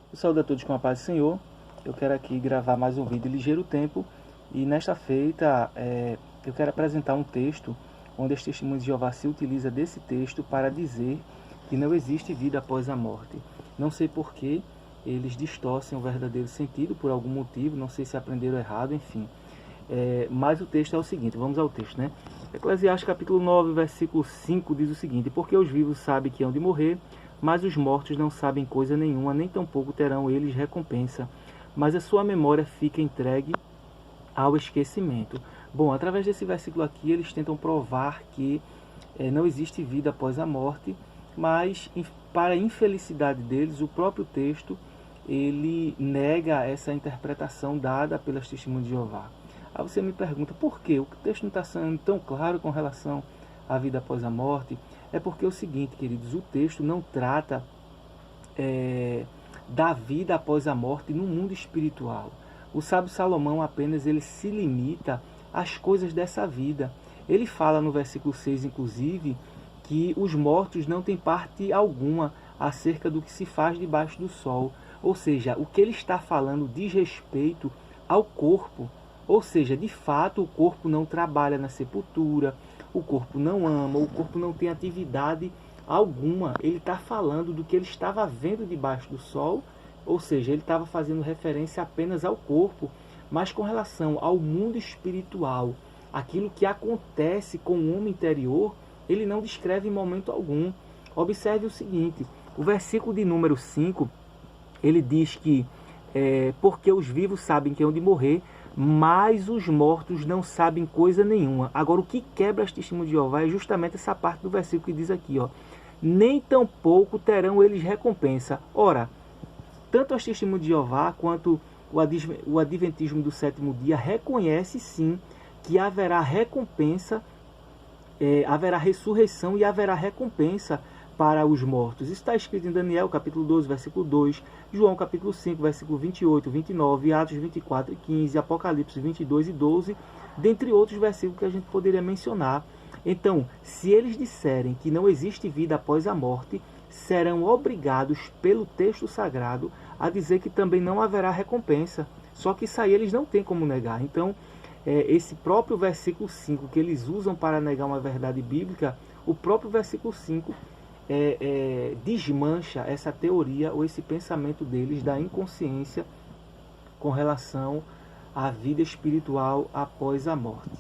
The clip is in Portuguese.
Eu saúdo a todos com a paz do Senhor. Eu quero aqui gravar mais um vídeo ligeiro tempo. E nesta feita eu quero apresentar um texto onde as Testemunhas de Jeová se utiliza desse texto para dizer que não existe vida após a morte. Não sei por que eles distorcem o verdadeiro sentido por algum motivo, não sei se aprenderam errado, enfim. Mas o texto é o seguinte, vamos ao texto, né? Eclesiastes capítulo 9, versículo 5 diz o seguinte: porque os vivos sabem que hão de morrer, mas os mortos não sabem coisa nenhuma, nem tampouco terão eles recompensa, mas a sua memória fica entregue ao esquecimento. Bom, através desse versículo aqui, eles tentam provar que não existe vida após a morte, mas para a infelicidade deles, o próprio texto ele nega essa interpretação dada pelas Testemunhas de Jeová. Aí você me pergunta, por quê? O texto não está sendo tão claro com relação à vida após a morte? É porque é o seguinte, queridos, o texto não trata da vida após a morte no mundo espiritual. O sábio Salomão apenas ele se limita às coisas dessa vida. Ele fala no versículo 6, inclusive, que os mortos não têm parte alguma acerca do que se faz debaixo do sol. Ou seja, o que ele está falando diz respeito ao corpo. Ou seja, de fato, o corpo não trabalha na sepultura, o corpo não ama, o corpo não tem atividade alguma. Ele está falando do que ele estava vendo debaixo do sol, ou seja, ele estava fazendo referência apenas ao corpo, mas com relação ao mundo espiritual, aquilo que acontece com o homem interior, ele não descreve em momento algum. Observe o seguinte, o versículo de número 5, ele diz que porque os vivos sabem que hão de morrer, mas os mortos não sabem coisa nenhuma. Agora, o que quebra as Testemunhas de Jeová é justamente essa parte do versículo que diz aqui, ó, nem tampouco terão eles recompensa. Ora, tanto as Testemunhas de Jeová quanto o Adventismo do sétimo dia reconhece sim que haverá recompensa, haverá ressurreição e haverá recompensa para os mortos. Isso está escrito em Daniel, capítulo 12, versículo 2, João, capítulo 5, versículo 28, 29, Atos 24 e 15, Apocalipse 22 e 12, dentre outros versículos que a gente poderia mencionar. Então, se eles disserem que não existe vida após a morte, serão obrigados pelo texto sagrado a dizer que também não haverá recompensa. Só que isso aí eles não têm como negar. Então, esse próprio versículo 5 que eles usam para negar uma verdade bíblica, o próprio versículo 5 desmancha essa teoria ou esse pensamento deles da inconsciência com relação à vida espiritual após a morte.